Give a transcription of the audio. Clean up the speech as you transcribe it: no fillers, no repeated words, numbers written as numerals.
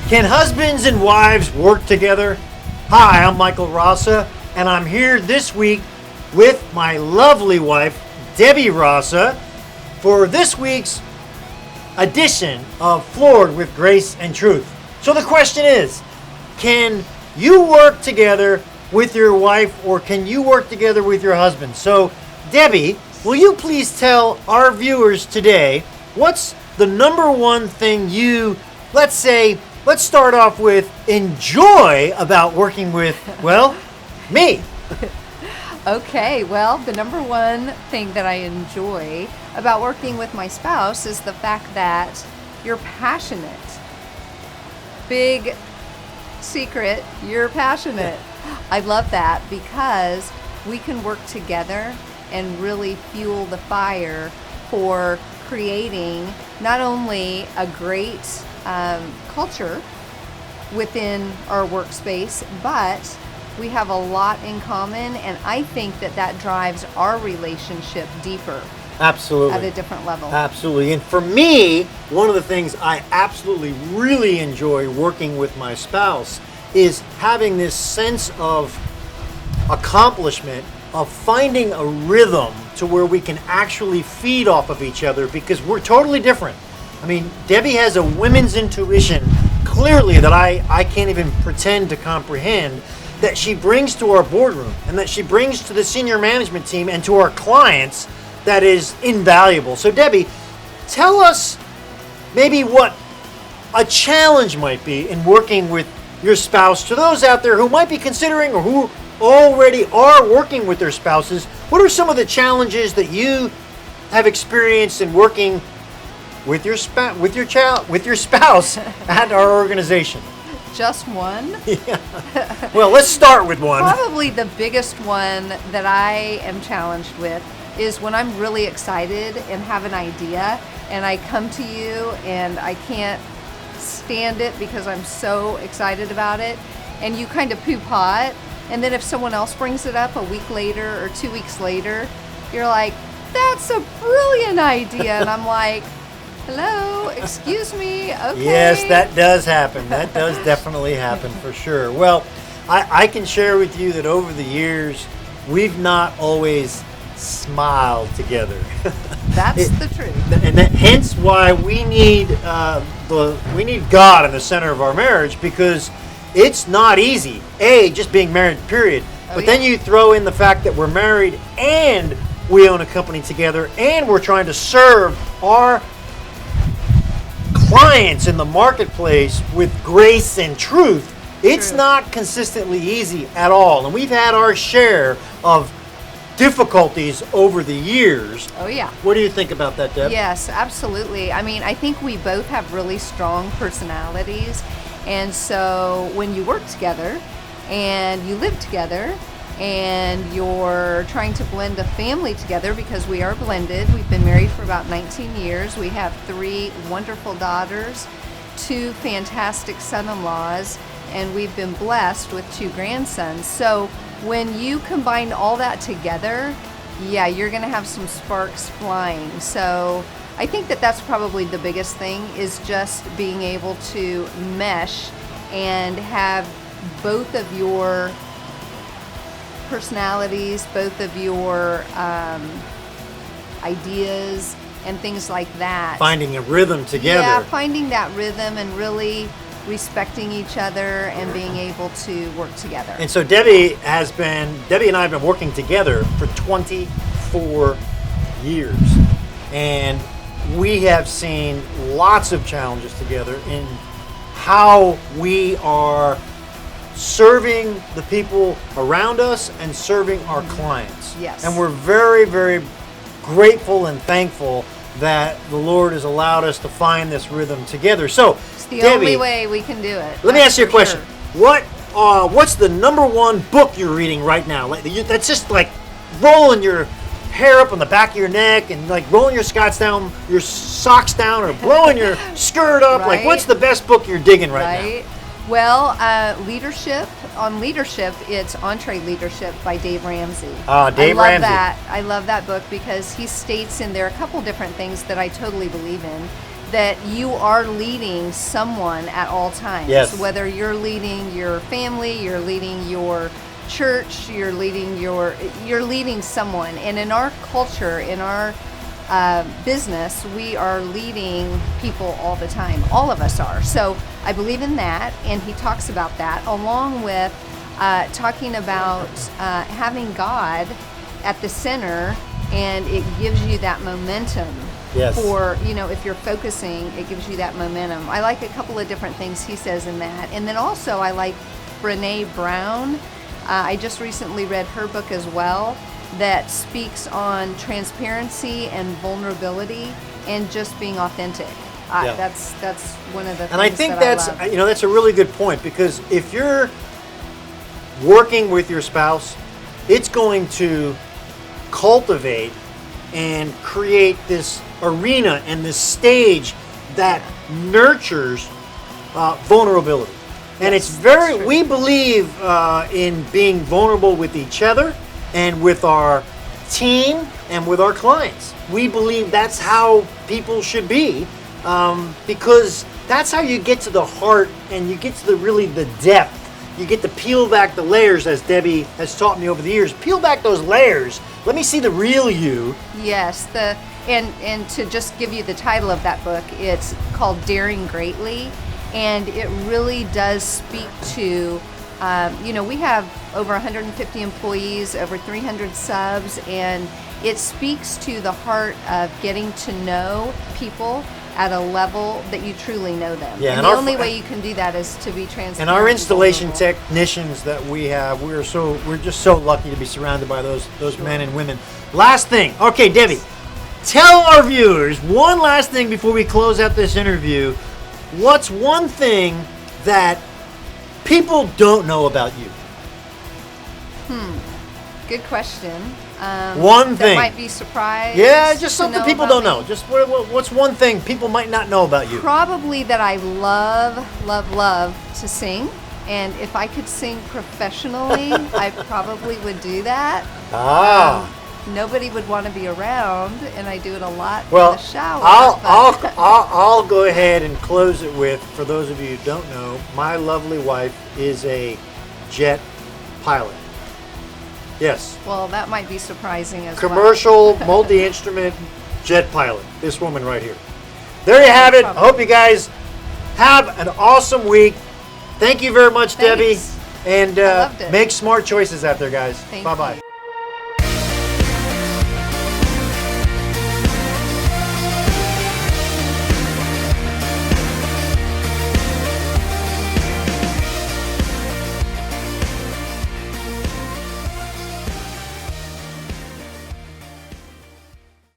Can husbands and wives work together? Hi, I'm Michael Rasa, and I'm here this week with my lovely wife, Debbie Rasa, for this week's edition of Floored with Grace and Truth. So the question is, can you work together with your wife, or can you work together with your husband? So, Debbie, will you please tell our viewers today, what's the number one thing you, let's start off with, enjoy about working with, well, me? Okay, well, the number one thing that I enjoy about working with my spouse is the fact that you're passionate. Big secret, you're passionate. I love that because we can work together and really fuel the fire for creating not only a great culture within our workspace, but we have a lot in common, and I think that drives our relationship deeper. Absolutely. At a different level. Absolutely. And for me, one of the things I absolutely really enjoy working with my spouse is having this sense of accomplishment, of finding a rhythm to where we can actually feed off of each other, because we're totally different. I mean, Debbie has a women's intuition, clearly, that I can't even pretend to comprehend, that she brings to our boardroom and that she brings to the senior management team and to our clients, that is invaluable. So Debbie, tell us maybe what a challenge might be in working with your spouse. To those out there who might be considering or who already are working with their spouses, what are some of the challenges that you have experienced in working with your spouse at our organization? Just one? Yeah. Well, let's start with one. Probably the biggest one that I am challenged with is when I'm really excited and have an idea and I come to you and I can't stand it because I'm so excited about it, and you kind of poo-paw it, and then if someone else brings it up a week later or 2 weeks later, you're like, that's a brilliant idea. And I'm like, hello, excuse me, okay. Yes, that does happen. That does definitely happen for sure. Well, I can share with you that over the years, we've not always smiled together. That's the truth. And hence why we need God in the center of our marriage, because it's not easy. Just being married, period. But then you throw in the fact that we're married and we own a company together and we're trying to serve our clients in the marketplace with grace and truth. It's not consistently easy at all. And we've had our share of difficulties over the years. Oh yeah. What do you think about that, Deb? Yes, absolutely. I mean, I think we both have really strong personalities, and so when you work together and you live together and you're trying to blend a family together, because we are blended. We've been married for about 19 years. We have 3 wonderful daughters, 2 fantastic son-in-laws, and we've been blessed with 2 grandsons. So when you combine all that together, yeah, you're going to have some sparks flying. So I think that's probably the biggest thing, is just being able to mesh and have both of your personalities, both of your ideas and things like that. Finding a rhythm together. Yeah, finding that rhythm and really respecting each other and being able to work together. And so Debbie and I have been working together for 24 years. And we have seen lots of challenges together in how we are serving the people around us and serving our clients. Yes. And we're very, very grateful and thankful that the Lord has allowed us to find this rhythm together. So, It's the Debbie, only way we can do it. let me ask you a question. Sure. What's the number one book you're reading right now? That's just like rolling your hair up on the back of your neck and like rolling your socks down, or blowing your skirt up. Right. Like, what's the best book you're digging right now? Well, leadership. On leadership, it's Entree Leadership by Dave Ramsey. Dave Ramsey. I love that book because he states in there a couple different things that I totally believe in. that you are leading someone at all times. Yes. Whether you're leading your family, you're leading your church, you're leading someone. And in our culture, in our business, we are leading people all the time. All of us are. So I believe in that, and he talks about that, along with talking about having God at the center, and it gives you that momentum. Yes. For, if you're focusing, it gives you that momentum. I like a couple of different things he says in that. And then also I like Brene Brown. I just recently read her book as well, that speaks on transparency and vulnerability and just being authentic. Yeah. That's one of the things And I think that that's I love. that's a really good point, because if you're working with your spouse, it's going to cultivate and create this arena and this stage that nurtures vulnerability. And Yes, it's that's true. we believe in being vulnerable with each other and with our team and with our clients. We believe that's how people should be, because that's how you get to the heart and you get to the depth. You get to peel back the layers, as Debbie has taught me over the years. Peel back those layers. Let me see the real you. Yes, and to just give you the title of that book, it's called Daring Greatly, and it really does speak to, we have over 150 employees, over 300 subs, and it speaks to the heart of getting to know people at a level that you truly know them. Yeah, and the only way you can do that is to be transparent. And our installation vulnerable. technicians that we have, we're just so lucky to be surrounded by those men and women. Last thing, okay, Debbie, tell our viewers one last thing before we close out this interview. What's one thing that people don't know about you? Good question. One thing. that might be surprised. Yeah, just something to people about don't know. me. Just what's one thing people might not know about you? Probably that I love to sing. And if I could sing professionally, I probably would do that. Nobody would want to be around, and I do it a lot in the shower. I'll go ahead and close it with, for those of you who don't know, my lovely wife is a jet pilot. Yes. Well, that might be surprising as Commercial, multi-instrument jet pilot. This woman right here. There you have it. I hope you guys have an awesome week. Thank you very much, Thanks. Debbie. And I loved it. make smart choices out there, guys. Thank Bye-bye. you.